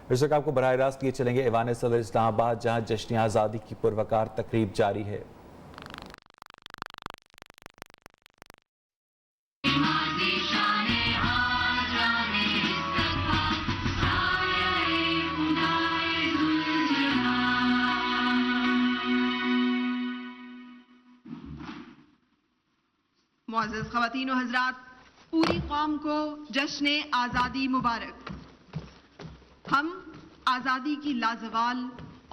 اس وقت آپ کو براہ راست لیے چلیں گے ایوان صدر اسلام آباد، جہاں جشن آزادی کی پروقار تقریب جاری ہے۔ معزز خواتین و حضرات، پوری قوم کو جشن آزادی مبارک۔ ہم آزادی کی لازوال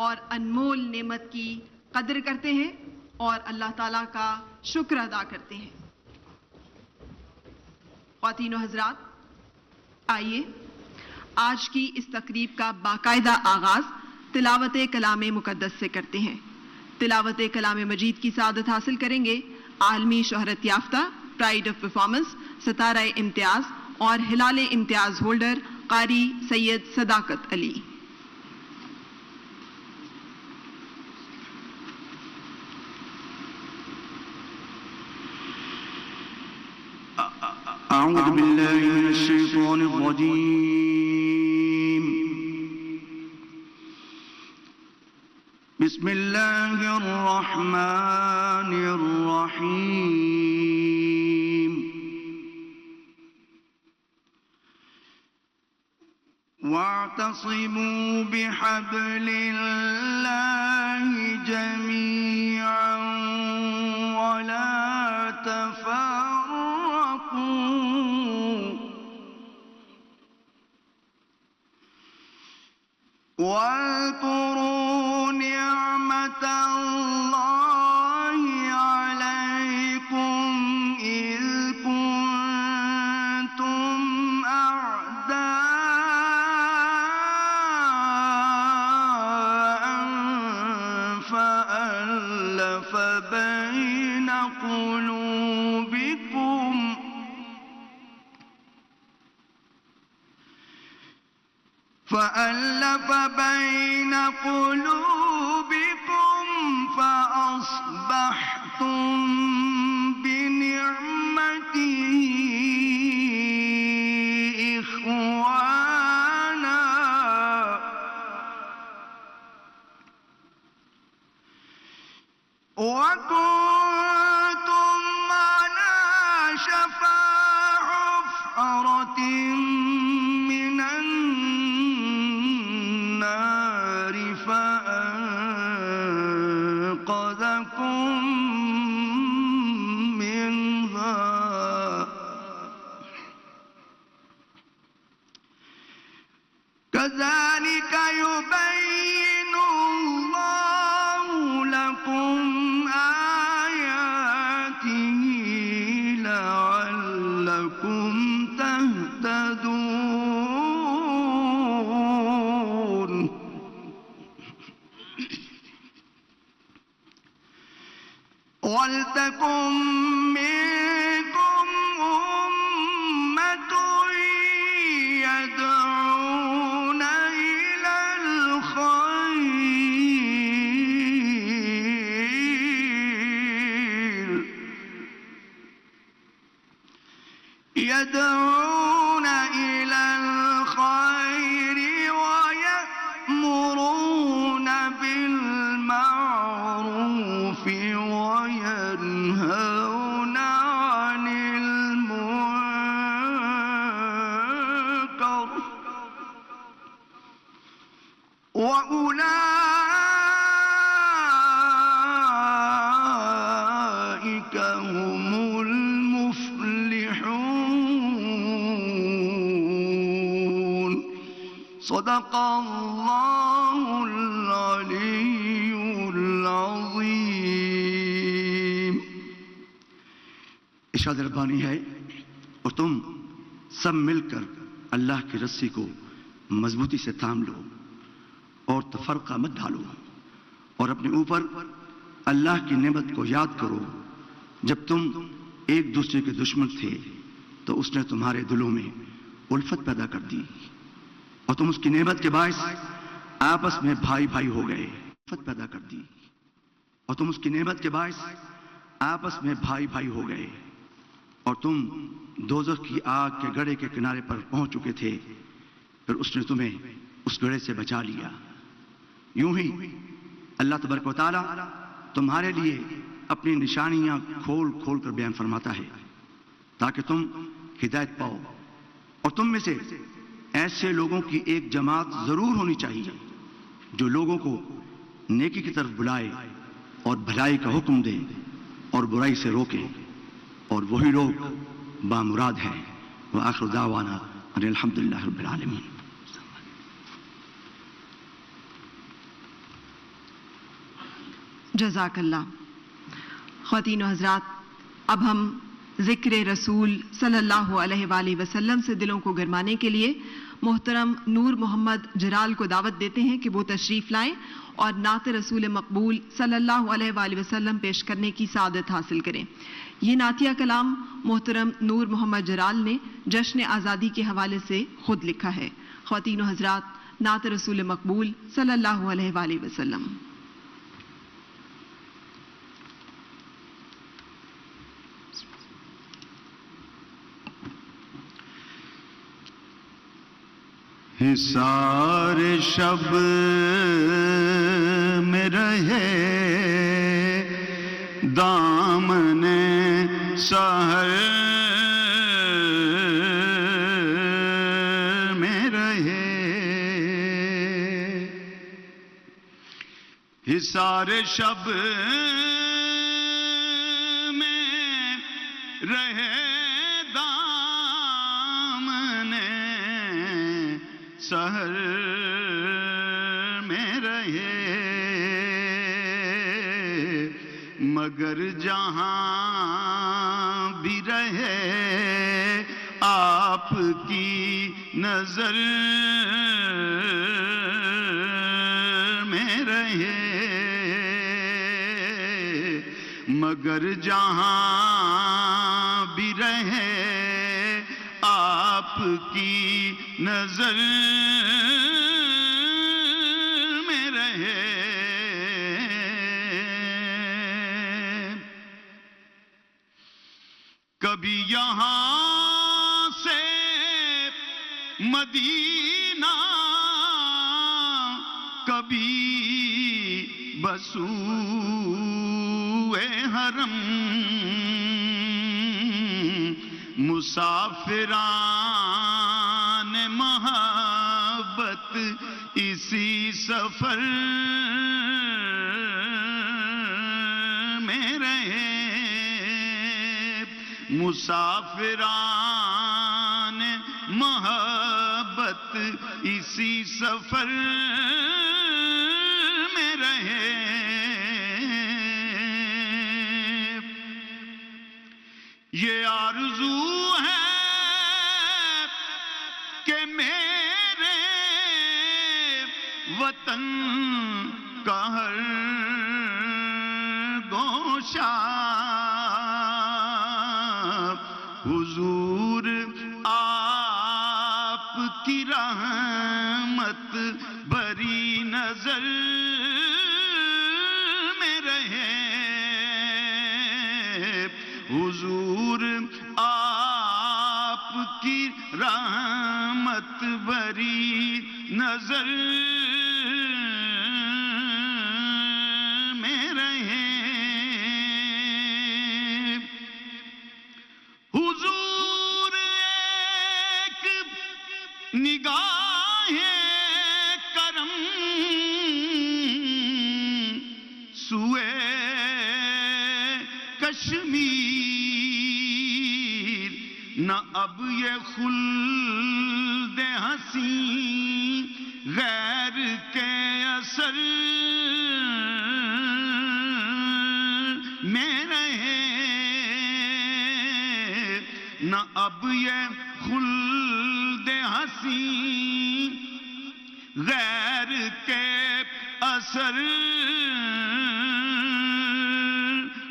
اور انمول نعمت کی قدر کرتے ہیں اور اللہ تعالیٰ کا شکر ادا کرتے ہیں۔ خواتین و حضرات، آئیے آج کی اس تقریب کا باقاعدہ آغاز تلاوت کلام مقدس سے کرتے ہیں۔ تلاوت کلام مجید کی سعادت حاصل کریں گے عالمی شہرت یافتہ پرائیڈ آف پرفارمنس، ستارہ امتیاز اور ہلال امتیاز ہولڈر قاری سید صداقت علی۔ اعوذ باللہ من الشیطان الرجیم، بسم اللہ الرحمن الرحیم۔ واعتصموا بحبل اللہ جميعا ولا تفرقوا واذكروا نعمة الله عليكم إذ كنتم أعداء فألف بين قلوبكم فأصبحتم بنعمته إخوانا وكنتم على شفا حفرة من النار فأنقذكم منها كذلك يبين الله لكم آياته لعلكم تهتدون۔ وَلْتَكُن مِّنكُمْ أُمَّةٌ يَدْعُونَ إِلَى الْخَيْرِ وَيَأْمُرُونَ بِالْمَعْرُوفِ وَيَنْهَوْنَ عَنِ الْمُنكَرِ وَأُولَئِكَ هُمُ المفلحون۔ صدق اللہ العلی العظیم۔ ارشاد ربانی ہے، اور تم سب مل کر اللہ کی رسی کو مضبوطی سے تھام لو اور تفرقہ مت ڈالو، اور اپنے اوپر اللہ کی نعمت کو یاد کرو۔ جب تم ایک دوسرے کے دشمن تھے تو اس نے تمہارے دلوں میں الفت پیدا کر دی، اور تم اس کی نعمت کے باعث آپس میں بھائی بھائی ہو گئے۔ الفت پیدا کر دی اور تم اس کی نعمت کے باعث آپس میں بھائی بھائی ہو گئے، اور تم دوزخ کی آگ کے گڑھے کے کنارے پر پہنچ چکے تھے۔ پھر اس نے تمہیں اس گڑھے سے بچا لیا۔ یوں ہی اللہ تبارک و تعالیٰ تمہارے لیے اپنی نشانیاں کھول کھول کر بیان فرماتا ہے تاکہ تم ہدایت پاؤ، اور تم میں سے ایسے لوگوں کی ایک جماعت ضرور ہونی چاہیے جو لوگوں کو نیکی کی طرف بلائے اور بھلائی کا حکم دے اور برائی سے روکے، اور وہی لوگ بامراد ہیں۔ وآخر دعوانا ان الحمدللہ رب العالمین۔ جزاک اللہ۔ خواتین و حضرات، اب ہم ذکر رسول صلی اللہ علیہ وآلہ وسلم سے دلوں کو گرمانے کے لیے محترم نور محمد جرال کو دعوت دیتے ہیں کہ وہ تشریف لائیں اور نعت رسول مقبول صلی اللہ علیہ وآلہ وسلم پیش کرنے کی سعادت حاصل کریں۔ یہ نعتیہ کلام محترم نور محمد جرال نے جشن آزادی کے حوالے سے خود لکھا ہے۔ خواتین و حضرات، نعت رسول مقبول صلی اللہ علیہ وآلہ وسلم۔ حصار شب میں رہے دامن سحر میں رہے، حصار شب میں رہے سحر میں رہے، مگر جہاں بھی رہے آپ کی نظر میں رہے، مگر جہاں بھی رہے آپ کی نظر میں رہے، کبھی یہاں سے مدینہ کبھی بسوئے حرم، مسافران محبت اسی سفر میں رہے، مسافران محبت اسی سفر میں رہے، یہ آرزو ہے کہ میرے وطن کا ہر گوشہ حضور آپ کی رحمت بھری نظر میں رہے، حضور آپ کی رحمت بھری نظر میں رہے، حضور ایک نگاہ کرم سوئے کشمیر، نہ اب یہ خلد حسین غیر کے اثر میں رہے، نہ اب یہ خلد حسین غیر کے اثر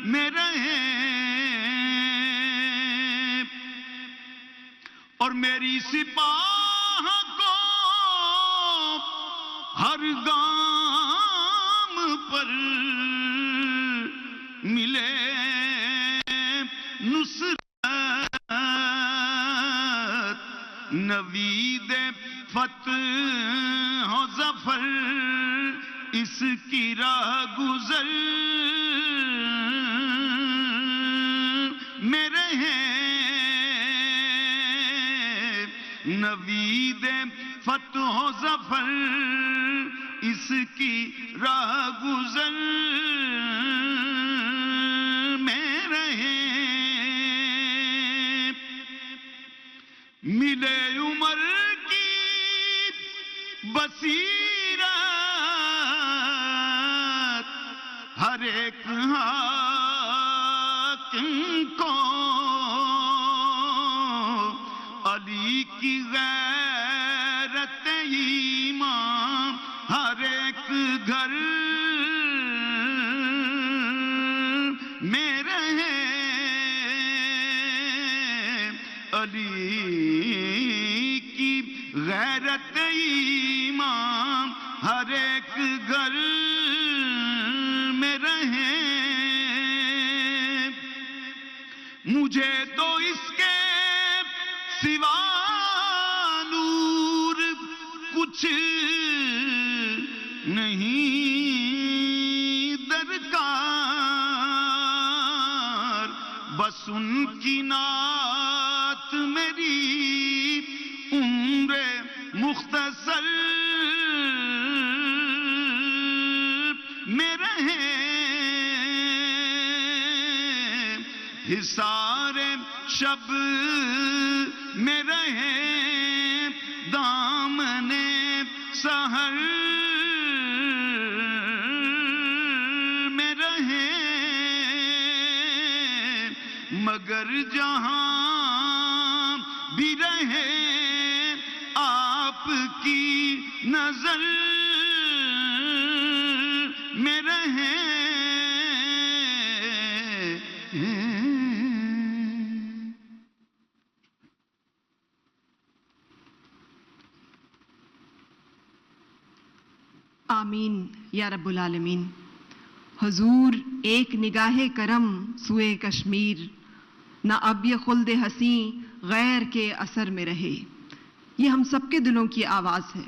میں رہے، اور میری سپاہ کو ہر گام پر ملے نصرت، نوید فتح ظفر اس کی راہ گزر میں رہے نوید فتح و ظفر اس کی راہ گزر میں رہے ملے عمر کی بصیرت ہر ایک حاکم کو علی کی غیرت ایمان ہر ایک گھر میں رہے علی کی غیرت ایمان ہر ایک گھر میں رہے مجھے تو اس کے سوا نور کچھ نہیں درکار بس ان کی نعت میری عمر مختصر میں رہے حصار شب میں رہے دامن سحر میں رہے مگر جہاں بھی رہے آپ کی نظر میں رہے آمین یا رب العالمین۔ حضور ایک نگاہ کرم سوئے کشمیر، نہ اب یہ خلد حسین غیر کے اثر میں رہے۔ یہ ہم سب کے دلوں کی آواز ہے۔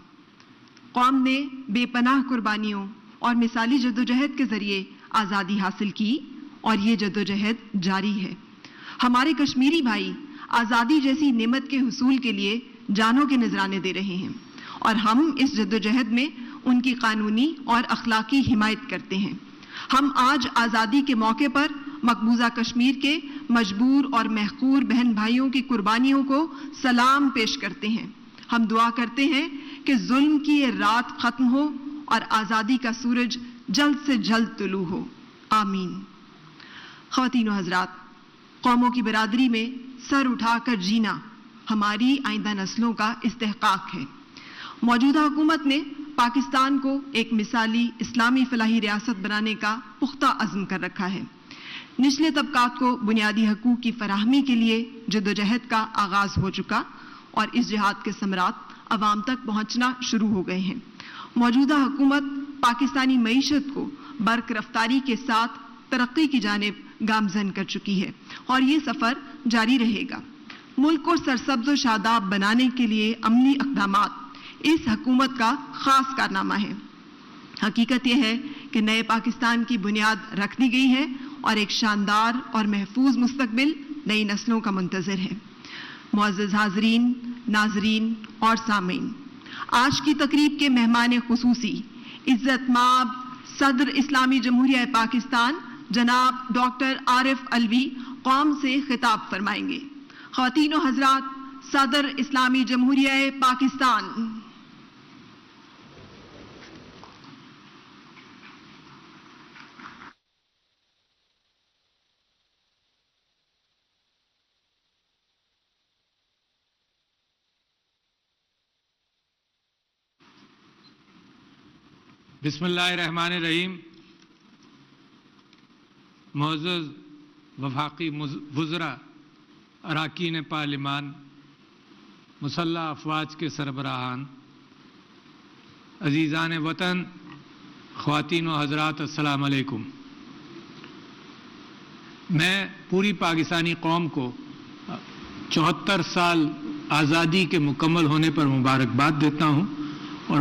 قوم نے بے پناہ قربانیوں اور مثالی جدوجہد کے ذریعے آزادی حاصل کی اور یہ جدوجہد جاری ہے۔ ہمارے کشمیری بھائی آزادی جیسی نعمت کے حصول کے لیے جانوں کے نذرانے دے رہے ہیں اور ہم اس جدوجہد میں ان کی قانونی اور اخلاقی حمایت کرتے ہیں۔ ہم آج آزادی کے موقع پر مقبوضہ کشمیر کے مجبور اور محقور بہن بھائیوں کی قربانیوں کو سلام پیش کرتے ہیں۔ ہم دعا کرتے ہیں کہ ظلم کی یہ رات ختم ہو اور آزادی کا سورج جلد سے جلد طلوع ہو، آمین۔ خواتین و حضرات، قوموں کی برادری میں سر اٹھا کر جینا ہماری آئندہ نسلوں کا استحقاق ہے۔ موجودہ حکومت نے پاکستان کو ایک مثالی اسلامی فلاحی ریاست بنانے کا پختہ عزم کر رکھا ہے۔ نچلے طبقات کو بنیادی حقوق کی فراہمی کے لیے جدوجہد کا آغاز ہو چکا اور اس جہاد کے ثمرات عوام تک پہنچنا شروع ہو گئے ہیں۔ موجودہ حکومت پاکستانی معیشت کو برق رفتاری کے ساتھ ترقی کی جانب گامزن کر چکی ہے اور یہ سفر جاری رہے گا۔ ملک کو سرسبز و شاداب بنانے کے لیے عملی اقدامات اس حکومت کا خاص کارنامہ ہے۔ حقیقت یہ ہے کہ نئے پاکستان کی بنیاد رکھ دی گئی ہے اور ایک شاندار اور محفوظ مستقبل نئی نسلوں کا منتظر ہے۔ معزز حاضرین، ناظرین اور سامعین، آج کی تقریب کے مہمان خصوصی عزت مآب صدر اسلامی جمہوریہ پاکستان جناب ڈاکٹر عارف علوی قوم سے خطاب فرمائیں گے۔ خواتین و حضرات، صدر اسلامی جمہوریہ پاکستان۔ بسم اللہ الرحمن الرحیم۔ معزز وفاقی وزراء، اراکین پارلیمان، مسلح افواج کے سربراہان، عزیزان وطن، خواتین و حضرات، السلام علیکم۔ میں پوری پاکستانی قوم کو 74 سال آزادی کے مکمل ہونے پر مبارکباد دیتا ہوں اور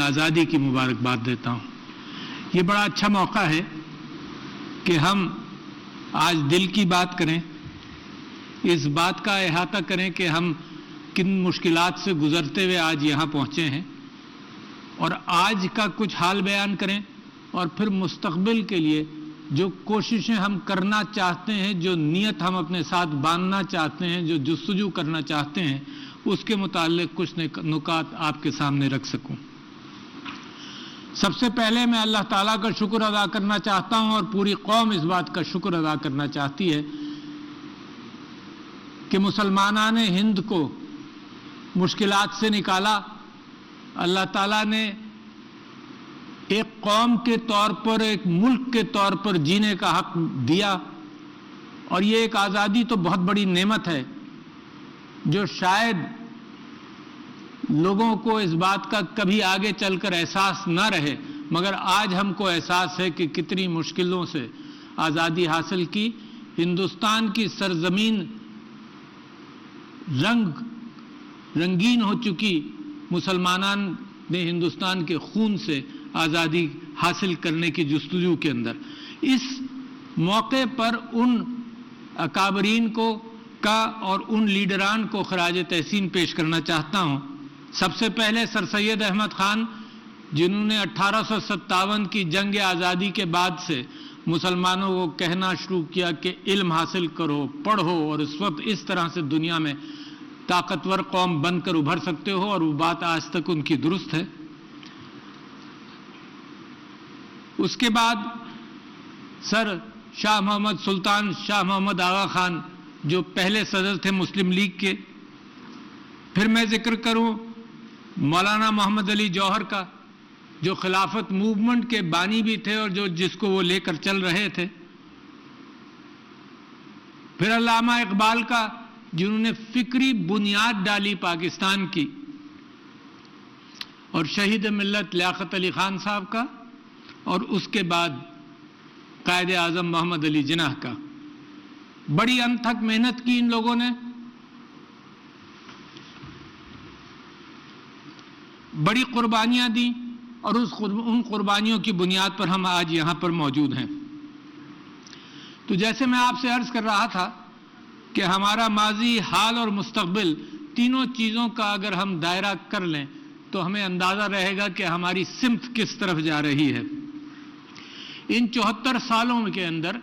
آزادی کی مبارکباد دیتا ہوں۔ یہ بڑا اچھا موقع ہے کہ ہم آج دل کی بات کریں، اس بات کا احاطہ کریں کہ ہم کن مشکلات سے گزرتے ہوئے آج یہاں پہنچے ہیں، اور آج کا کچھ حال بیان کریں، اور پھر مستقبل کے لیے جو کوششیں ہم کرنا چاہتے ہیں، جو نیت ہم اپنے ساتھ باندھنا چاہتے ہیں، جو جستجو کرنا چاہتے ہیں، اس کے متعلق کچھ نکات آپ کے سامنے رکھ سکوں۔ سب سے پہلے میں اللہ تعالیٰ کا شکر ادا کرنا چاہتا ہوں، اور پوری قوم اس بات کا شکر ادا کرنا چاہتی ہے کہ مسلمانان ہند کو مشکلات سے نکالا۔ اللہ تعالیٰ نے ایک قوم کے طور پر، ایک ملک کے طور پر جینے کا حق دیا، اور یہ ایک آزادی تو بہت بڑی نعمت ہے جو شاید لوگوں کو اس بات کا کبھی آگے چل کر احساس نہ رہے، مگر آج ہم کو احساس ہے کہ کتنی مشکلوں سے آزادی حاصل کی۔ ہندوستان کی سرزمین رنگین ہو چکی، مسلمانان نے ہندوستان کے خون سے آزادی حاصل کرنے کی جستجو کے اندر۔ اس موقع پر ان اکابرین کا اور ان لیڈران کو خراج تحسین پیش کرنا چاہتا ہوں۔ سب سے پہلے سر سید احمد خان، جنہوں نے 1857 کی جنگ آزادی کے بعد سے مسلمانوں کو کہنا شروع کیا کہ علم حاصل کرو، پڑھو، اور اس وقت اس طرح سے دنیا میں طاقتور قوم بن کر ابھر سکتے ہو، اور وہ بات آج تک ان کی درست ہے۔ اس کے بعد سر شاہ محمد سلطان شاہ محمد آغا خان، جو پہلے صدر تھے مسلم لیگ کے۔ پھر میں ذکر کروں مولانا محمد علی جوہر کا، جو خلافت موومنٹ کے بانی بھی تھے اور جس کو وہ لے کر چل رہے تھے۔ پھر علامہ اقبال کا، جنہوں نے فکری بنیاد ڈالی پاکستان کی، اور شہید ملت لیاقت علی خان صاحب کا، اور اس کے بعد قائد اعظم محمد علی جناح کا۔ بڑی انتھک محنت کی ان لوگوں نے، بڑی قربانیاں دیں، اور ان قربانیوں کی بنیاد پر ہم آج یہاں پر موجود ہیں۔ تو جیسے میں آپ سے عرض کر رہا تھا کہ ہمارا ماضی، حال اور مستقبل، تینوں چیزوں کا اگر ہم دائرہ کر لیں تو ہمیں اندازہ رہے گا کہ ہماری سمت کس طرف جا رہی ہے۔ ان 74 سالوں کے اندر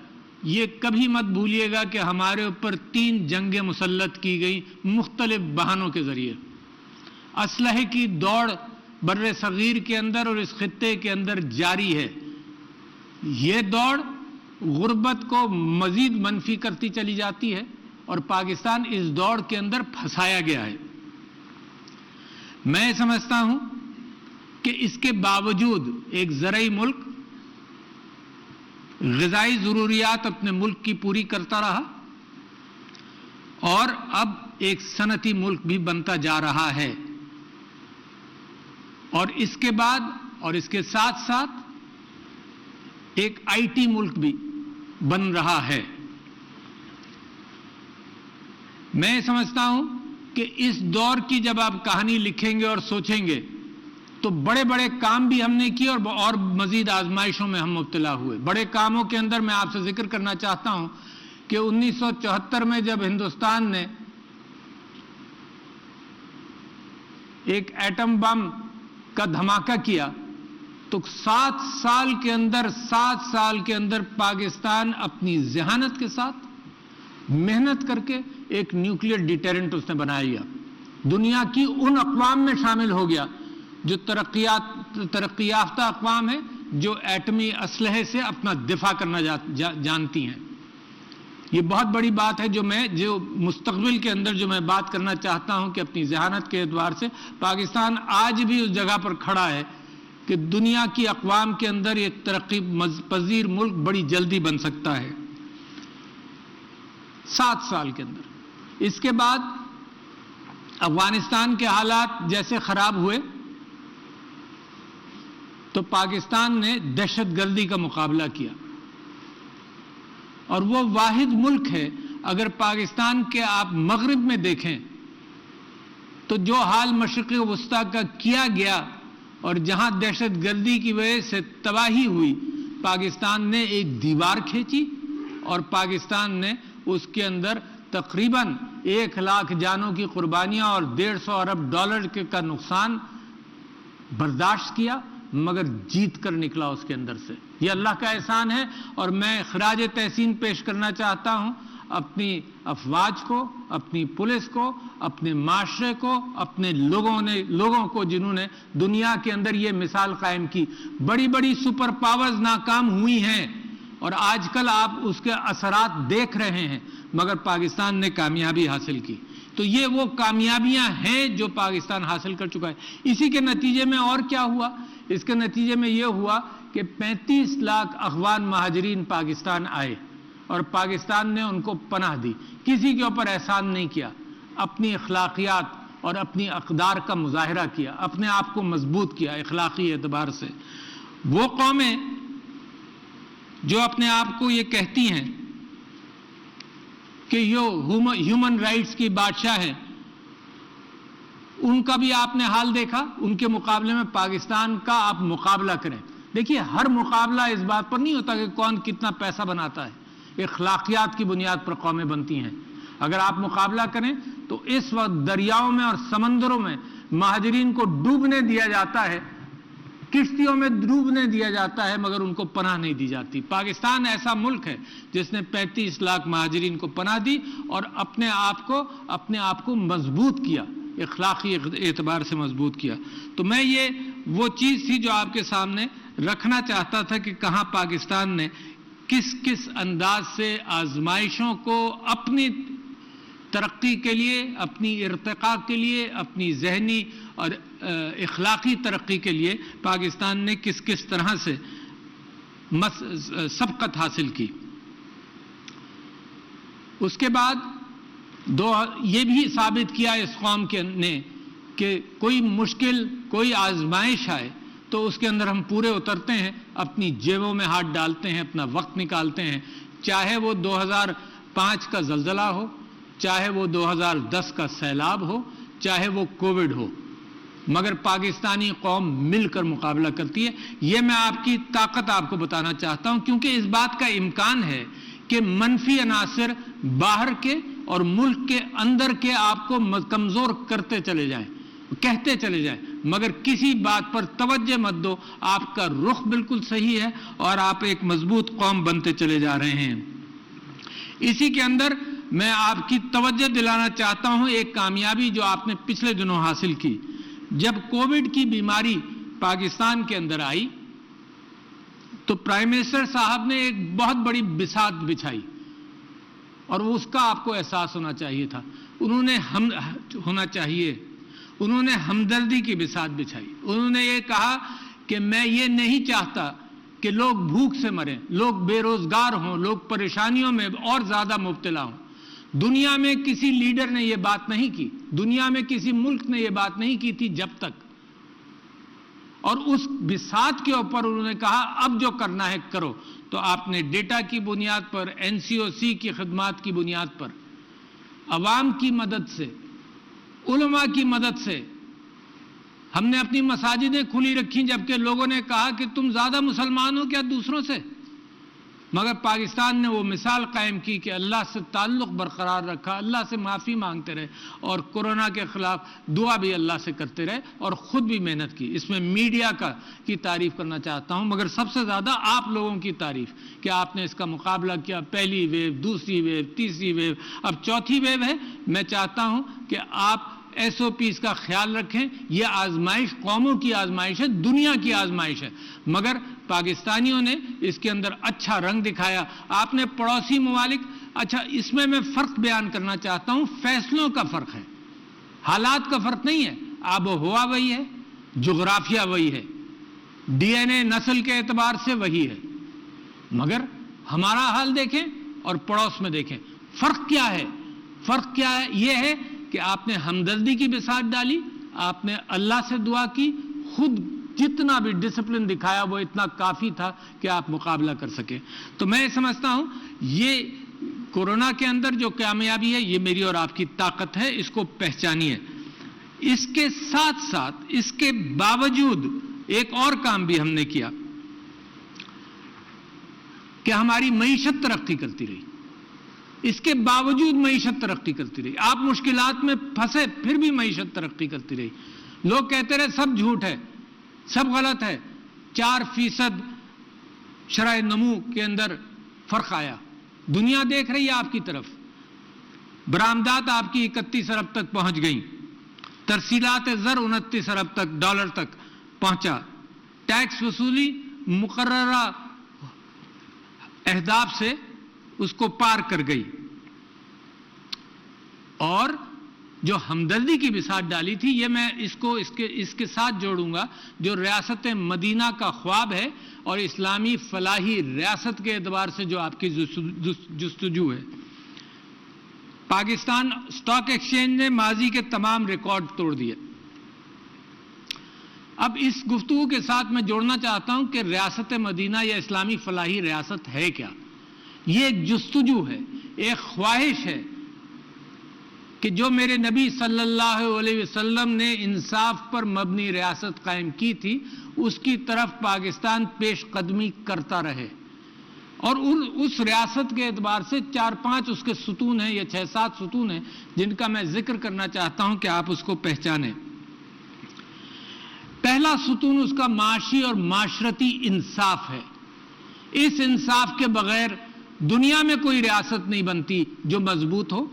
یہ کبھی مت بھولیے گا کہ ہمارے اوپر 3 جنگیں مسلط کی گئی مختلف بہانوں کے ذریعے۔ اسلحے کی دوڑ بر صغیر کے اندر اور اس خطے کے اندر جاری ہے۔ یہ دوڑ غربت کو مزید منفی کرتی چلی جاتی ہے، اور پاکستان اس دوڑ کے اندر پھنسایا گیا ہے۔ میں سمجھتا ہوں کہ اس کے باوجود ایک زرعی ملک غذائی ضروریات اپنے ملک کی پوری کرتا رہا، اور اب ایک صنعتی ملک بھی بنتا جا رہا ہے، اور اس کے بعد اور اس کے ساتھ ساتھ ایک آئی ٹی ملک بھی بن رہا ہے۔ میں سمجھتا ہوں کہ اس دور کی جب آپ کہانی لکھیں گے اور سوچیں گے تو بڑے بڑے کام بھی ہم نے کیے، اور مزید آزمائشوں میں ہم مبتلا ہوئے۔ بڑے کاموں کے اندر میں آپ سے ذکر کرنا چاہتا ہوں کہ 1974 میں جب ہندوستان نے ایک ایٹم بم کا دھماکہ کیا تو 7 سال کے اندر پاکستان اپنی ذہانت کے ساتھ محنت کر کے ایک نیوکلیئر ڈیٹرنٹ اس نے بنا لیا، دنیا کی ان اقوام میں شامل ہو گیا جو ترقی یافتہ اقوام ہیں، جو ایٹمی اسلحے سے اپنا دفاع کرنا جانتی ہیں۔ یہ بہت بڑی بات ہے جو مستقبل کے اندر جو میں بات کرنا چاہتا ہوں کہ اپنی ذہانت کے اعتبار سے پاکستان آج بھی اس جگہ پر کھڑا ہے کہ دنیا کی اقوام کے اندر ایک ترقی پذیر ملک بڑی جلدی بن سکتا ہے 7 سال کے اندر۔ اس کے بعد افغانستان کے حالات جیسے خراب ہوئے تو پاکستان نے دہشت گردی کا مقابلہ کیا، اور وہ واحد ملک ہے، اگر پاکستان کے آپ مغرب میں دیکھیں تو جو حال مشرق وسطیٰ کا کیا گیا اور جہاں دہشت گردی کی وجہ سے تباہی ہوئی، پاکستان نے ایک دیوار کھینچی اور پاکستان نے اس کے اندر تقریباً 1 لاکھ جانوں کی قربانیاں اور 150 ارب ڈالر کا نقصان برداشت کیا، مگر جیت کر نکلا اس کے اندر سے۔ یہ اللہ کا احسان ہے، اور میں خراج تحسین پیش کرنا چاہتا ہوں اپنی افواج کو، اپنی پولیس کو، اپنے معاشرے کو، اپنے لوگوں کو جنہوں نے دنیا کے اندر یہ مثال قائم کی۔ بڑی بڑی سپر پاورز ناکام ہوئی ہیں اور آج کل آپ اس کے اثرات دیکھ رہے ہیں، مگر پاکستان نے کامیابی حاصل کی۔ تو یہ وہ کامیابیاں ہیں جو پاکستان حاصل کر چکا ہے۔ اسی کے نتیجے میں اور کیا ہوا؟ اس کے نتیجے میں یہ ہوا کہ 35 لاکھ افغان مہاجرین پاکستان آئے اور پاکستان نے ان کو پناہ دی، کسی کے اوپر احسان نہیں کیا، اپنی اخلاقیات اور اپنی اقدار کا مظاہرہ کیا، اپنے آپ کو مضبوط کیا اخلاقی اعتبار سے۔ وہ قومیں جو اپنے آپ کو یہ کہتی ہیں کہ یہ ہیومن رائٹس کی بادشاہ ہے، ان کا بھی آپ نے حال دیکھا۔ ان کے مقابلے میں پاکستان کا آپ مقابلہ کریں، دیکھیے ہر مقابلہ اس بات پر نہیں ہوتا کہ کون کتنا پیسہ بناتا ہے، اخلاقیات کی بنیاد پر قومیں بنتی ہیں۔ اگر آپ مقابلہ کریں تو اس وقت دریاؤں میں اور سمندروں میں مہاجرین کو ڈوبنے دیا جاتا ہے، کشتیوں میں ڈوبنے دیا جاتا ہے، مگر ان کو پناہ نہیں دی جاتی۔ پاکستان ایسا ملک ہے جس نے 35 لاکھ مہاجرین کو پناہ دی اور اپنے آپ کو مضبوط کیا، اخلاقی اعتبار سے مضبوط کیا۔ تو میں یہ وہ چیز تھی جو آپ کے سامنے رکھنا چاہتا تھا کہ کہاں پاکستان نے کس انداز سے آزمائشوں کو اپنی ترقی کے لیے، اپنی ارتقاء کے لیے، اپنی ذہنی اور اخلاقی ترقی کے لیے پاکستان نے کس طرح سے سبقت حاصل کی۔ اس کے بعد یہ بھی ثابت کیا اس قوم نے کہ کوئی مشکل، کوئی آزمائش آئے تو اس کے اندر ہم پورے اترتے ہیں، اپنی جیبوں میں ہاتھ ڈالتے ہیں، اپنا وقت نکالتے ہیں، چاہے وہ 2005 کا زلزلہ ہو، چاہے وہ 2010 کا سیلاب ہو، چاہے وہ کووڈ ہو، مگر پاکستانی قوم مل کر مقابلہ کرتی ہے۔ یہ میں آپ کی طاقت آپ کو بتانا چاہتا ہوں، کیونکہ اس بات کا امکان ہے کہ منفی عناصر باہر کے اور ملک کے اندر کے آپ کو کمزور کرتے چلے جائیں، کہتے چلے جائیں، مگر کسی بات پر توجہ مت دو، آپ کا رخ بالکل صحیح ہے اور آپ ایک مضبوط قوم بنتے چلے جا رہے ہیں۔ اسی کے اندر میں آپ کی توجہ دلانا چاہتا ہوں ایک کامیابی جو آپ نے پچھلے دنوں حاصل کی۔ جب کووڈ کی بیماری پاکستان کے اندر آئی تو پرائم منسٹر صاحب نے ایک بہت بڑی بساط بچھائی اور اس کا آپ کو احساس ہونا چاہیے تھا، انہوں نے ہمدردی کی بساط بچھائی۔ انہوں نے یہ کہا کہ میں یہ نہیں چاہتا کہ لوگ بھوک سے مریں، لوگ بے روزگار ہوں، لوگ پریشانیوں میں اور زیادہ مبتلا ہوں۔ دنیا میں کسی لیڈر نے یہ بات نہیں کی، دنیا میں کسی ملک نے یہ بات نہیں کی تھی جب تک، اور اس بساط کے اوپر انہوں نے کہا اب جو کرنا ہے کرو۔ تو آپ نے ڈیٹا کی بنیاد پر، NCOC کی خدمات کی بنیاد پر، عوام کی مدد سے، علماء کی مدد سے ہم نے اپنی مساجدیں کھلی رکھی، جبکہ لوگوں نے کہا کہ تم زیادہ مسلمان ہو کیا دوسروں سے، مگر پاکستان نے وہ مثال قائم کی کہ اللہ سے تعلق برقرار رکھا، اللہ سے معافی مانگتے رہے اور کورونا کے خلاف دعا بھی اللہ سے کرتے رہے اور خود بھی محنت کی۔ اس میں میڈیا کی تعریف کرنا چاہتا ہوں، مگر سب سے زیادہ آپ لوگوں کی تعریف کہ آپ نے اس کا مقابلہ کیا، پہلی ویو، دوسری ویو، تیسری ویو، اب چوتھی ویو ہے۔ میں چاہتا ہوں کہ آپ SOPs کا خیال رکھیں۔ یہ آزمائش قوموں کی آزمائش ہے، دنیا کی آزمائش ہے، مگر پاکستانیوں نے اس کے اندر اچھا رنگ دکھایا۔ آپ نے پڑوسی ممالک، اچھا اس میں فرق بیان کرنا چاہتا ہوں، فیصلوں کا فرق ہے، حالات کا فرق نہیں ہے۔ آب و ہوا وہی ہے، جغرافیہ وہی ہے، DNA نسل کے اعتبار سے وہی ہے، مگر ہمارا حال دیکھیں اور پڑوس میں دیکھیں، فرق کیا ہے؟ فرق کیا ہے؟ یہ ہے کہ آپ نے ہمدردی کی بساط ڈالی، آپ نے اللہ سے دعا کی، خود جتنا بھی ڈسپلن دکھایا وہ اتنا کافی تھا کہ آپ مقابلہ کر سکیں۔ تو میں سمجھتا ہوں یہ کورونا کے اندر جو کامیابی ہے یہ میری اور آپ کی طاقت ہے، اس کو پہچانیے۔ اس کے ساتھ ساتھ اس کے باوجود ایک اور کام بھی ہم نے کیا کہ ہماری معیشت ترقی کرتی رہی. اس کے باوجود معیشت ترقی کرتی رہی. آپ مشکلات میں پھنسے پھر بھی معیشت ترقی کرتی رہی. لوگ کہتے رہے سب جھوٹ ہے, سب غلط ہے. 4% شرح نمو کے اندر فرق آیا. دنیا دیکھ رہی ہے آپ کی طرف. برآمدات آپ کی 31 ارب تک پہنچ گئیں. ترسیلات زر 29 ارب تک ڈالر تک پہنچا. ٹیکس وصولی مقررہ اہداف سے اس کو پار کر گئی. اور جو ہمدردی کی بساط ڈالی تھی, یہ میں اس کے ساتھ جوڑوں گا جو ریاست مدینہ کا خواب ہے اور اسلامی فلاحی ریاست کے اعتبار سے جو آپ کی جستجو ہے. پاکستان اسٹاک ایکسچینج نے ماضی کے تمام ریکارڈ توڑ دیے. اب اس گفتگو کے ساتھ میں جوڑنا چاہتا ہوں کہ ریاست مدینہ یا اسلامی فلاحی ریاست ہے کیا. یہ ایک جستجو ہے, ایک خواہش ہے کہ جو میرے نبی صلی اللہ علیہ وسلم نے انصاف پر مبنی ریاست قائم کی تھی, اس کی طرف پاکستان پیش قدمی کرتا رہے. اور اس ریاست کے اعتبار سے 4-5 اس کے ستون ہیں یا 6-7 ستون ہیں جن کا میں ذکر کرنا چاہتا ہوں کہ آپ اس کو پہچانیں. پہلا ستون اس کا معاشی اور معاشرتی انصاف ہے. اس انصاف کے بغیر دنیا میں کوئی ریاست نہیں بنتی جو مضبوط ہو,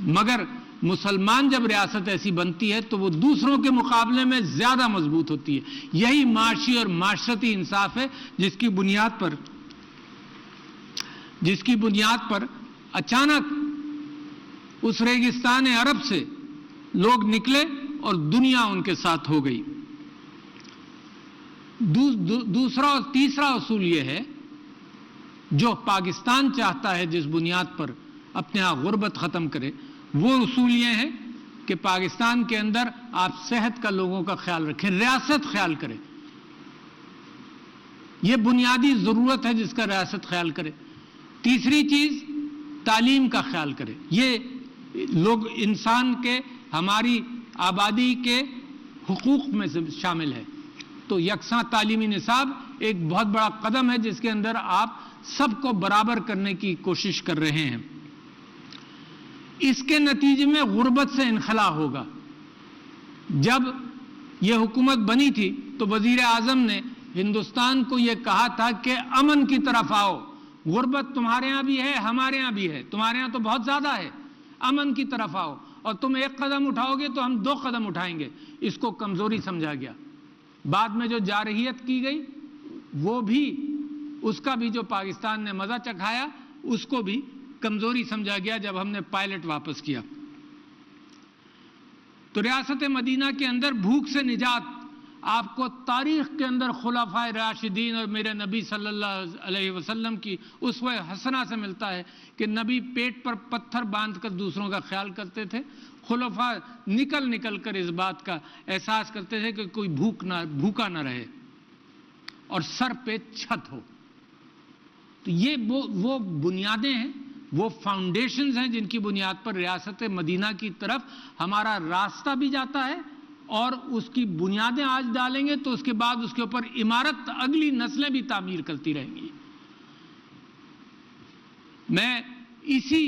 مگر مسلمان جب ریاست ایسی بنتی ہے تو وہ دوسروں کے مقابلے میں زیادہ مضبوط ہوتی ہے. یہی معاشی اور معاشرتی انصاف ہے جس کی بنیاد پر اچانک اس ریگستان عرب سے لوگ نکلے اور دنیا ان کے ساتھ ہو گئی. دوسرا اور تیسرا اصول یہ ہے جو پاکستان چاہتا ہے جس بنیاد پر اپنے آپ غربت ختم کرے, وہ اصول یہ ہے کہ پاکستان کے اندر آپ صحت کا لوگوں کا خیال رکھیں, ریاست خیال کرے. یہ بنیادی ضرورت ہے جس کا ریاست خیال کرے. تیسری چیز تعلیم کا خیال کرے. یہ لوگ انسان کے ہماری آبادی کے حقوق میں سے شامل ہے. تو یکساں تعلیمی نصاب ایک بہت بڑا قدم ہے جس کے اندر آپ سب کو برابر کرنے کی کوشش کر رہے ہیں. اس کے نتیجے میں غربت سے انخلا ہوگا. جب یہ حکومت بنی تھی تو وزیر اعظم نے ہندوستان کو یہ کہا تھا کہ امن کی طرف آؤ. غربت تمہارے ہاں بھی ہے, ہمارے ہاں بھی ہے, تمہارے ہاں تو بہت زیادہ ہے. امن کی طرف آؤ, اور تم ایک قدم اٹھاؤ گے تو ہم 2 قدم اٹھائیں گے. اس کو کمزوری سمجھا گیا. بعد میں جو جارحیت کی گئی وہ بھی, اس کا بھی جو پاکستان نے مزہ چکھایا اس کو بھی کمزوری سمجھا گیا جب ہم نے پائلٹ واپس کیا. تو ریاست مدینہ کے اندر بھوک سے نجات آپ کو تاریخ کے اندر خلفائے راشدین اور میرے نبی صلی اللہ علیہ وسلم کی اسوہ حسنہ سے ملتا ہے کہ نبی پیٹ پر پتھر باندھ کر دوسروں کا خیال کرتے تھے. خلفاء نکل کر اس بات کا احساس کرتے تھے کہ کوئی بھوکا نہ رہے اور سر پہ چھت ہو. تو یہ وہ بنیادیں ہیں, وہ فاؤنڈیشنز ہیں جن کی بنیاد پر ریاست مدینہ کی طرف ہمارا راستہ بھی جاتا ہے, اور اس کی بنیادیں آج ڈالیں گے تو اس کے بعد اس کے اوپر عمارت اگلی نسلیں بھی تعمیر کرتی رہیں گی. میں اسی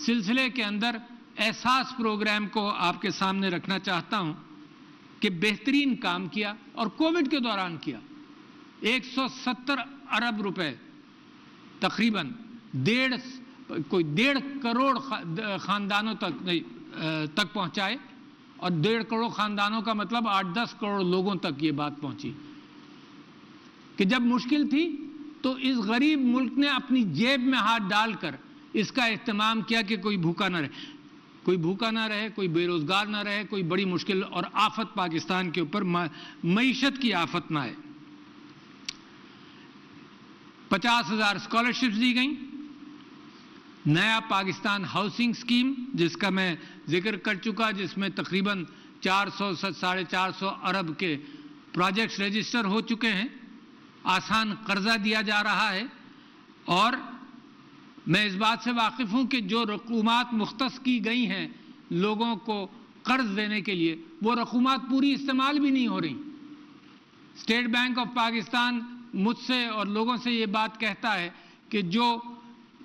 سلسلے کے اندر احساس پروگرام کو آپ کے سامنے رکھنا چاہتا ہوں کہ بہترین کام کیا اور کووڈ کے دوران کیا. 170 ارب روپے تقریباً 1.5 کروڑ خاندانوں تک پہنچائے, اور 1.5 کروڑ خاندانوں کا مطلب 8-10 کروڑ لوگوں تک یہ بات پہنچی کہ جب مشکل تھی تو اس غریب ملک نے اپنی جیب میں ہاتھ ڈال کر اس کا اہتمام کیا کہ کوئی بھوکا نہ رہے, کوئی بے روزگار نہ رہے, کوئی بڑی مشکل اور آفت پاکستان کے اوپر معیشت کی آفت نہ آئے. 50,000 اسکالرشپس دی گئیں. نیا پاکستان ہاؤسنگ سکیم جس کا میں ذکر کر چکا, جس میں تقریباً 400-450 ارب کے پروجیکٹس رجسٹر ہو چکے ہیں. آسان قرضہ دیا جا رہا ہے, اور میں اس بات سے واقف ہوں کہ جو رقومات مختص کی گئی ہیں لوگوں کو قرض دینے کے لیے وہ رقومات پوری استعمال بھی نہیں ہو رہی۔ اسٹیٹ بینک آف پاکستان مجھ سے اور لوگوں سے یہ بات کہتا ہے کہ جو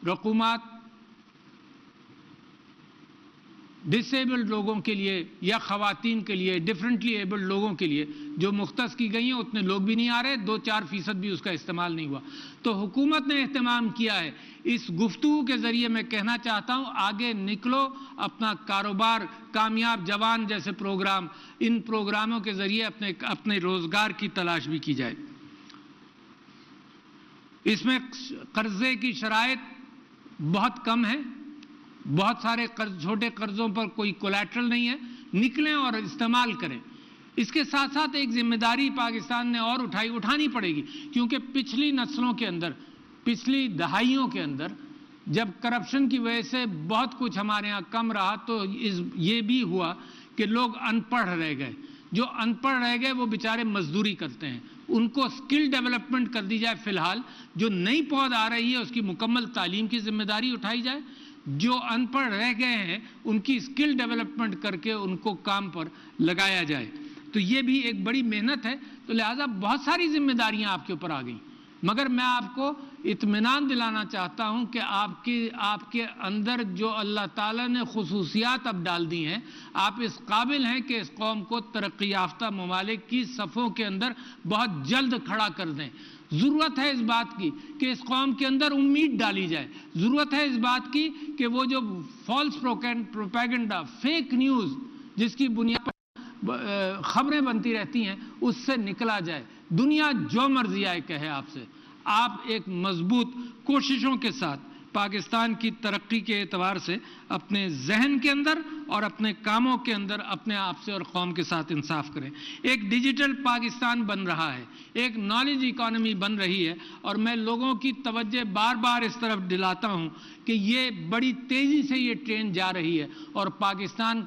رقومات ڈسیبلڈ لوگوں کے لیے یا خواتین کے لیے، ڈفرینٹلی ایبلڈ لوگوں کے لیے جو مختص کی گئی ہیں، اتنے لوگ بھی نہیں آ رہے، 2-4% بھی اس کا استعمال نہیں ہوا۔ تو حکومت نے اہتمام کیا ہے۔ اس گفتگو کے ذریعے میں کہنا چاہتا ہوں، آگے نکلو، اپنا کاروبار، کامیاب جوان جیسے پروگرام، ان پروگراموں کے ذریعے اپنے روزگار کی تلاش بھی کی جائے۔ اس میں قرضے کی شرائط بہت کم ہے، بہت سارے چھوٹے قرضوں پر کوئی کولیٹرل نہیں ہے، نکلیں اور استعمال کریں۔ اس کے ساتھ ساتھ ایک ذمہ داری پاکستان نے اور اٹھانی پڑے گی، کیونکہ پچھلی نسلوں کے اندر، پچھلی دہائیوں کے اندر جب کرپشن کی وجہ سے بہت کچھ ہمارے ہاں کم رہا تو یہ بھی ہوا کہ لوگ ان پڑھ رہ گئے۔ جو ان پڑھ رہ گئے وہ بیچارے مزدوری کرتے ہیں، ان کو سکل ڈیولپمنٹ کر دی جائے۔ فی الحال جو نئی پود آ رہی ہے اس کی مکمل تعلیم کی ذمہ داری اٹھائی جائے، جو ان پڑھ رہ گئے ہیں ان کی سکل ڈیولپمنٹ کر کے ان کو کام پر لگایا جائے۔ تو یہ بھی ایک بڑی محنت ہے، تو لہٰذا بہت ساری ذمہ داریاں آپ کے اوپر آ گئیں، مگر میں آپ کو اطمینان دلانا چاہتا ہوں کہ آپ کے اندر جو اللہ تعالیٰ نے خصوصیات اب ڈال دی ہیں، آپ اس قابل ہیں کہ اس قوم کو ترقی یافتہ ممالک کی صفوں کے اندر بہت جلد کھڑا کر دیں۔ ضرورت ہے اس بات کی کہ اس قوم کے اندر امید ڈالی جائے، ضرورت ہے اس بات کی کہ وہ جو فالس پروپیگنڈا، فیک نیوز جس کی بنیاد پر خبریں بنتی رہتی ہیں، اس سے نکلا جائے۔ دنیا جو مرضی آئے کہے آپ سے، آپ ایک مضبوط کوششوں کے ساتھ پاکستان کی ترقی کے اعتبار سے اپنے ذہن کے اندر اور اپنے کاموں کے اندر اپنے آپ سے اور قوم کے ساتھ انصاف کریں۔ ایک ڈیجیٹل پاکستان بن رہا ہے، ایک نالج اکانومی بن رہی ہے، اور میں لوگوں کی توجہ بار بار اس طرف دلاتا ہوں کہ یہ بڑی تیزی سے یہ ٹرین جا رہی ہے، اور پاکستان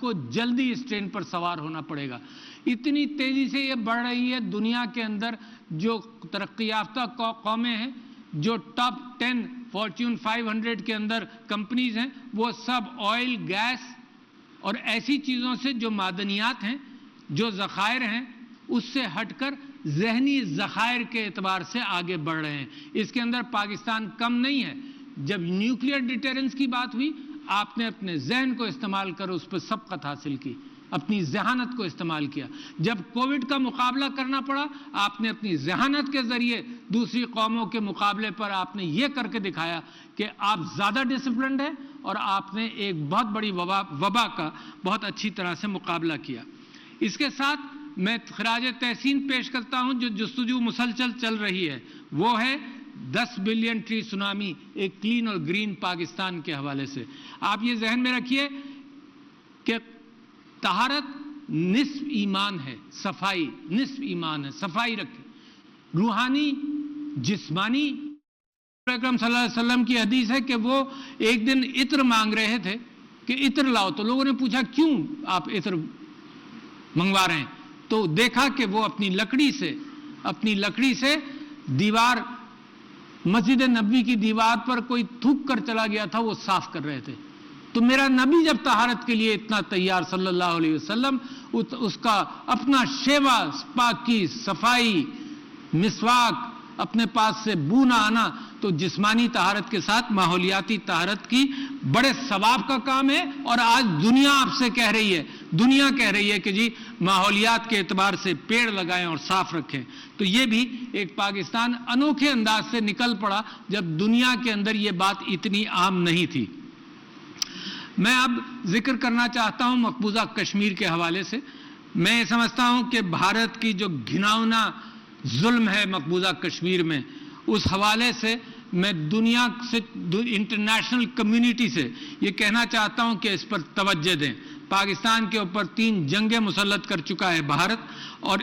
کو جلدی اس ٹرین پر سوار ہونا پڑے گا۔ اتنی تیزی سے یہ بڑھ رہی ہے، دنیا کے اندر جو ترقی یافتہ قومیں ہیں، جو ٹاپ 10 فارچون 500 کے اندر کمپنیز ہیں، وہ سب آئل، گیس اور ایسی چیزوں سے جو معدنیات ہیں، جو ذخائر ہیں، اس سے ہٹ کر ذہنی ذخائر کے اعتبار سے آگے بڑھ رہے ہیں۔ اس کے اندر پاکستان کم نہیں ہے۔ جب نیوکلیئر ڈیٹرنس کی بات ہوئی، آپ نے اپنے ذہن کو استعمال کر اس پر سبقت حاصل کی، اپنی ذہانت کو استعمال کیا۔ جب کووڈ کا مقابلہ کرنا پڑا، آپ نے اپنی ذہانت کے ذریعے دوسری قوموں کے مقابلے پر آپ نے یہ کر کے دکھایا کہ آپ زیادہ ڈسپلنڈ ہیں، اور آپ نے ایک بہت بڑی وبا کا بہت اچھی طرح سے مقابلہ کیا۔ اس کے ساتھ میں خراج تحسین پیش کرتا ہوں، جو جستجو مسلسل چل رہی ہے، وہ ہے 10 بلین ٹری سونامی، ایک کلین اور گرین پاکستان کے حوالے سے۔ آپ یہ ذہن میں رکھیے کہ طہارت نصف ایمان ہے، صفائی نصف ایمان ہے، صفائی رکھیں، روحانی، جسمانی۔ اکرم صلی اللہ علیہ وسلم کی حدیث ہے کہ وہ ایک دن عطر مانگ رہے تھے کہ عطر لاؤ، تو لوگوں نے پوچھا کیوں آپ عطر منگوا رہے ہیں؟ تو دیکھا کہ وہ اپنی لکڑی سے دیوار، مسجد نبوی کی دیوار پر کوئی تھوک کر چلا گیا تھا، وہ صاف کر رہے تھے۔ تو میرا نبی جب طہارت کے لیے اتنا تیار صلی اللہ علیہ وسلم، اس کا اپنا شیوا، پاکی، صفائی، مسواک، اپنے پاس سے بو نہ آنا، تو جسمانی طہارت کے ساتھ ماحولیاتی طہارت کی بڑے ثواب کا کام ہے۔ اور آج دنیا آپ سے کہہ رہی ہے کہ جی ماحولیات کے اعتبار سے پیڑ لگائیں اور صاف رکھیں۔ تو یہ بھی ایک پاکستان انوکھے انداز سے نکل پڑا جب دنیا کے اندر یہ بات اتنی عام نہیں تھی۔ میں اب ذکر کرنا چاہتا ہوں مقبوضہ کشمیر کے حوالے سے۔ میں سمجھتا ہوں کہ بھارت کی جو گھناؤنا ظلم ہے مقبوضہ کشمیر میں، اس حوالے سے میں دنیا سے، انٹرنیشنل کمیونٹی سے یہ کہنا چاہتا ہوں کہ اس پر توجہ دیں۔ پاکستان کے اوپر 3 جنگیں مسلط کر چکا ہے بھارت، اور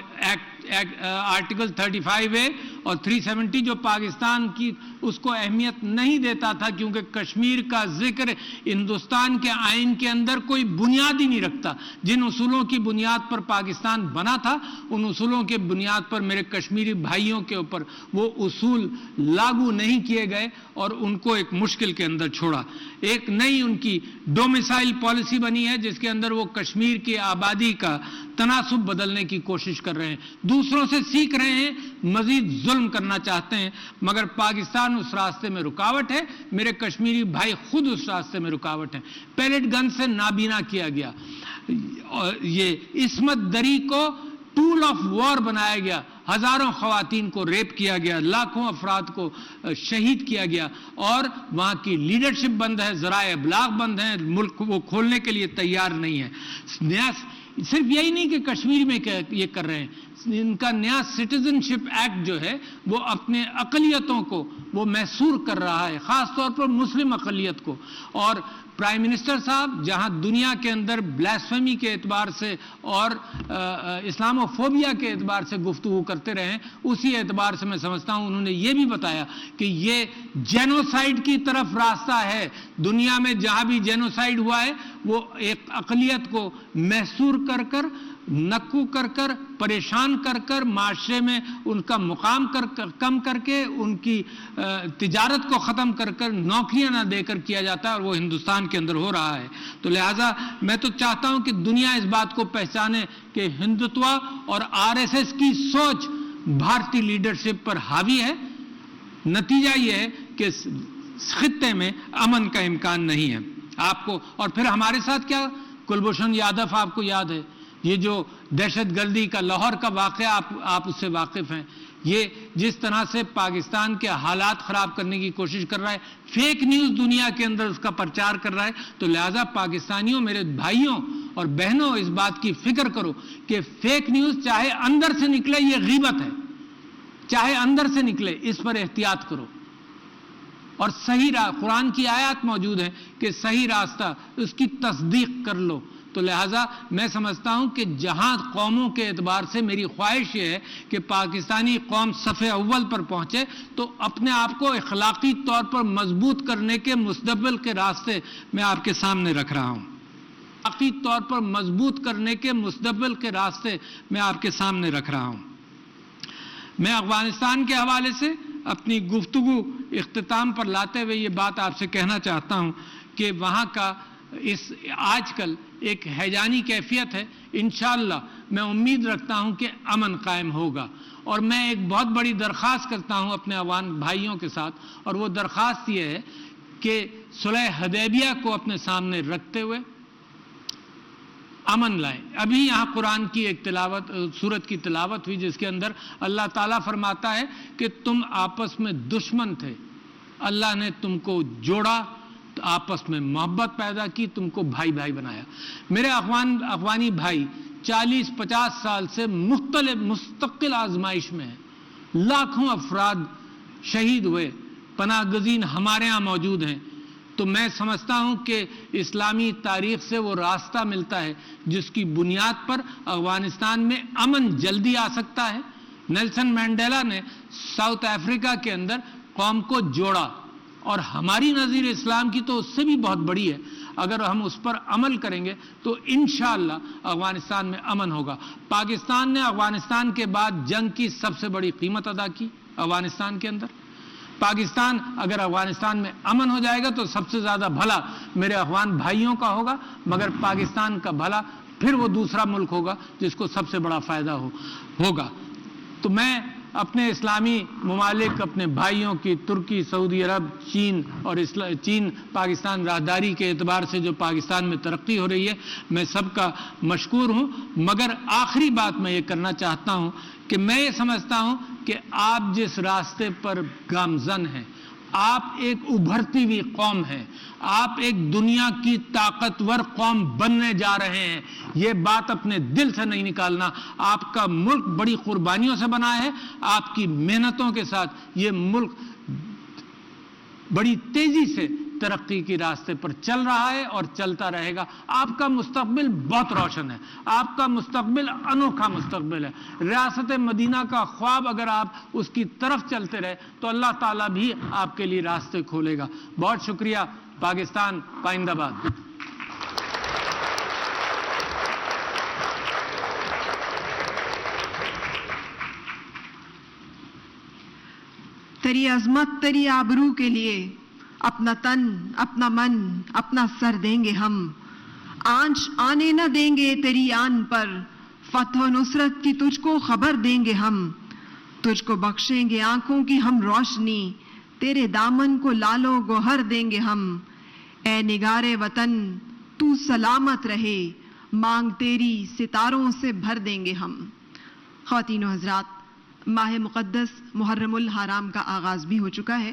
آرٹیکل 35A اور 370 جو پاکستان کی اس کو اہمیت نہیں دیتا تھا، کیونکہ کشمیر کا ذکر ہندوستان کے آئین کے اندر کوئی بنیاد ہی نہیں رکھتا۔ جن اصولوں کی بنیاد پر پاکستان بنا تھا، ان اصولوں کے بنیاد پر میرے کشمیری بھائیوں کے اوپر وہ اصول لاگو نہیں کیے گئے اور ان کو ایک مشکل کے اندر چھوڑا۔ ایک نئی ان کی ڈومیسائل پالیسی بنی ہے جس کے اندر وہ کشمیر کی آبادی کا تناسب بدلنے کی کوشش کر رہے ہیں، دوسروں سے سیکھ رہے ہیں، مزید ظلم کرنا چاہتے ہیں، مگر پاکستان اس راستے میں رکاوٹ ہے، میرے کشمیری بھائی خود اس راستے میں رکاوٹ ہیں۔ پیلٹ گن سے نابینا کیا گیا، یہ عصمت دری کو ٹول آف وار بنایا گیا، ہزاروں خواتین کو ریپ کیا گیا، لاکھوں افراد کو شہید کیا گیا، اور وہاں کی لیڈرشپ بند ہے، ذرائع ابلاغ بند ہیں، ملک وہ کھولنے کے لیے تیار نہیں ہے۔ صرف یہی نہیں کہ کشمیر میں یہ کر رہے ہیں، ان کا نیا سٹیزن شپ ایکٹ جو ہے وہ اپنے اقلیتوں کو وہ محصور کر رہا ہے، خاص طور پر مسلم اقلیت کو۔ اور پرائم منسٹر صاحب جہاں دنیا کے اندر بلاسفیمی کے اعتبار سے اور اسلامو فوبیا کے اعتبار سے گفتگو کرتے رہے، اسی اعتبار سے میں سمجھتا ہوں انہوں نے یہ بھی بتایا کہ یہ جینوسائیڈ کی طرف راستہ ہے۔ دنیا میں جہاں بھی جینوسائیڈ ہوا ہے وہ ایک اقلیت کو محصور کر کر، نکو کر کر، پریشان کر کر، معاشرے میں ان کا مقام کم کر کے، ان کی تجارت کو ختم کر کر، نوکریاں نہ دے کر کیا جاتا ہے، اور وہ ہندوستان کے اندر ہو رہا ہے۔ تو لہٰذا میں تو چاہتا ہوں کہ دنیا اس بات کو پہچانے کہ ہندوتوا اور RSS کی سوچ بھارتی لیڈرشپ پر حاوی ہے۔ نتیجہ یہ ہے کہ خطے میں امن کا امکان نہیں ہے۔ آپ کو اور پھر ہمارے ساتھ کیا، کلبھوشن یادو آپ کو یاد ہے، یہ جو دہشت گردی کا لاہور کا واقعہ آپ اس سے واقف ہیں، یہ جس طرح سے پاکستان کے حالات خراب کرنے کی کوشش کر رہا ہے، فیک نیوز دنیا کے اندر اس کا پرچار کر رہا ہے۔ تو لہٰذا پاکستانیوں، میرے بھائیوں اور بہنوں، اس بات کی فکر کرو کہ فیک نیوز چاہے اندر سے نکلے، یہ غیبت ہے، چاہے اندر سے نکلے، اس پر احتیاط کرو۔ اور صحیح قرآن کی آیات موجود ہیں کہ صحیح راستہ، اس کی تصدیق کر لو۔ تو لہٰذا میں سمجھتا ہوں کہ جہاں قوموں کے اعتبار سے میری خواہش یہ ہے کہ پاکستانی قوم صفحے اول پر پہنچے، تو اپنے آپ کو اخلاقی طور پر مضبوط کرنے کے مستقبل کے راستے میں آپ کے سامنے رکھ رہا ہوں، اخلاقی طور پر مضبوط کرنے کے مستقبل کے راستے میں آپ کے سامنے رکھ رہا ہوں۔ میں افغانستان کے حوالے سے اپنی گفتگو اختتام پر لاتے ہوئے یہ بات آپ سے کہنا چاہتا ہوں کہ وہاں کا آج کل ایک ہیجانی کیفیت ہے۔ انشاءاللہ میں امید رکھتا ہوں کہ امن قائم ہوگا، اور میں ایک بہت بڑی درخواست کرتا ہوں اپنے افغان بھائیوں کے ساتھ، اور وہ درخواست یہ ہے کہ صلح حدیبیہ کو اپنے سامنے رکھتے ہوئے امن لائیں۔ ابھی یہاں قرآن کی ایک سورت کی تلاوت ہوئی جس کے اندر اللہ تعالیٰ فرماتا ہے کہ تم آپس میں دشمن تھے، اللہ نے تم کو جوڑا، آپس میں محبت پیدا کی، تم کو بھائی بھائی بنایا۔ میرے افغانی بھائی 40-50 سال سے مستقل آزمائش میں ہیں، لاکھوں افراد شہید ہوئے، پناہ گزین ہمارے ہاں موجود ہیں۔ تو میں سمجھتا ہوں کہ اسلامی تاریخ سے وہ راستہ ملتا ہے جس کی بنیاد پر افغانستان میں امن جلدی آ سکتا ہے۔ نیلسن مینڈیلا نے ساؤتھ افریقہ کے اندر قوم کو جوڑا، اور ہماری نظیر اسلام کی تو اس سے بھی بہت بڑی ہے۔ اگر ہم اس پر عمل کریں گے تو انشاءاللہ افغانستان میں امن ہوگا۔ پاکستان نے افغانستان کے بعد جنگ کی سب سے بڑی قیمت ادا کی افغانستان کے اندر۔ پاکستان اگر افغانستان میں امن ہو جائے گا تو سب سے زیادہ بھلا میرے افغان بھائیوں کا ہوگا، مگر پاکستان کا بھلا پھر وہ دوسرا ملک ہوگا جس کو سب سے بڑا فائدہ ہوگا۔ تو میں اپنے اسلامی ممالک، اپنے بھائیوں کی ترکی، سعودی عرب، چین اور چین پاکستان راہداری کے اعتبار سے جو پاکستان میں ترقی ہو رہی ہے، میں سب کا مشکور ہوں۔ مگر آخری بات میں یہ کرنا چاہتا ہوں کہ میں یہ سمجھتا ہوں کہ آپ جس راستے پر گامزن ہیں، آپ ایک ابھرتی ہوئی قوم ہیں، آپ ایک دنیا کی طاقتور قوم بننے جا رہے ہیں، یہ بات اپنے دل سے نہیں نکالنا۔ آپ کا ملک بڑی قربانیوں سے بنا ہے، آپ کی محنتوں کے ساتھ یہ ملک بڑی تیزی سے ترقی کی راستے پر چل رہا ہے اور چلتا رہے گا. آپ کا مستقبل بہت روشن ہے, آپ کا مستقبل انوکھا مستقبل ہے. ریاست مدینہ کا خواب اگر آپ اس کی طرف چلتے رہے تو اللہ تعالیٰ بھی آپ کے لیے راستے کھولے گا. بہت شکریہ. پاکستان پائندہ باد. تیری عظمت تیری آبرو کے لیے اپنا تن اپنا من اپنا سر دیں گے ہم. آنچ آنے نہ دیں گے تیری آن پر, فتح و نصرت کی تجھ کو خبر دیں گے ہم. تجھ کو بخشیں گے آنکھوں کی ہم روشنی, تیرے دامن کو لالو گوہر دیں گے ہم. اے نگارے وطن تو سلامت رہے, مانگ تیری ستاروں سے بھر دیں گے ہم. خواتین و حضرات, ماہ مقدس محرم الحرام کا آغاز بھی ہو چکا ہے,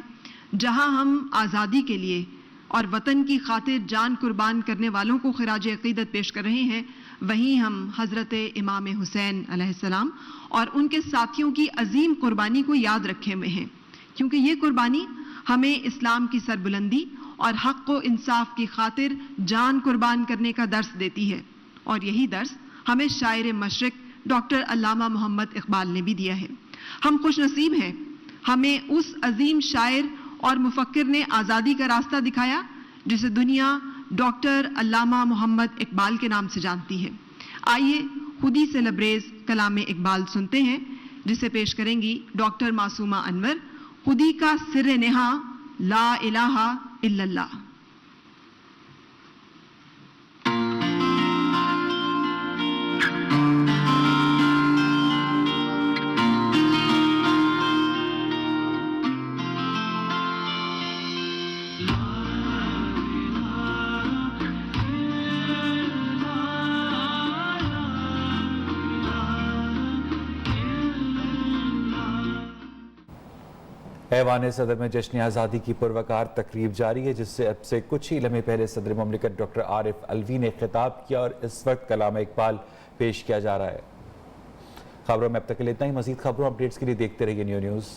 جہاں ہم آزادی کے لیے اور وطن کی خاطر جان قربان کرنے والوں کو خراج عقیدت پیش کر رہے ہیں. وہیں ہم حضرت امام حسین علیہ السلام اور ان کے ساتھیوں کی عظیم قربانی کو یاد رکھے ہوئے ہیں, کیونکہ یہ قربانی ہمیں اسلام کی سربلندی اور حق و انصاف کی خاطر جان قربان کرنے کا درس دیتی ہے. اور یہی درس ہمیں شاعر مشرق ڈاکٹر علامہ محمد اقبال نے بھی دیا ہے. ہم خوش نصیب ہیں, ہمیں اس عظیم شاعر اور مفکر نے آزادی کا راستہ دکھایا جسے دنیا ڈاکٹر علامہ محمد اقبال کے نام سے جانتی ہے. آئیے خودی سے لبریز کلام اقبال سنتے ہیں, جسے پیش کریں گی ڈاکٹر معصومہ انور. خودی کا سر نہا لا الہ الا اللہ. ایوان صدر میں جشن آزادی کی پروقار تقریب جاری ہے, جس سے اب سے کچھ ہی لمحے پہلے صدر مملکت ڈاکٹر عارف الوی نے خطاب کیا اور اس وقت کلام اقبال پیش کیا جا رہا ہے. خبروں میں اب تک کے لیے اتنا ہی. مزید خبروں اپڈیٹس کے لیے دیکھتے رہیے نیو نیوز.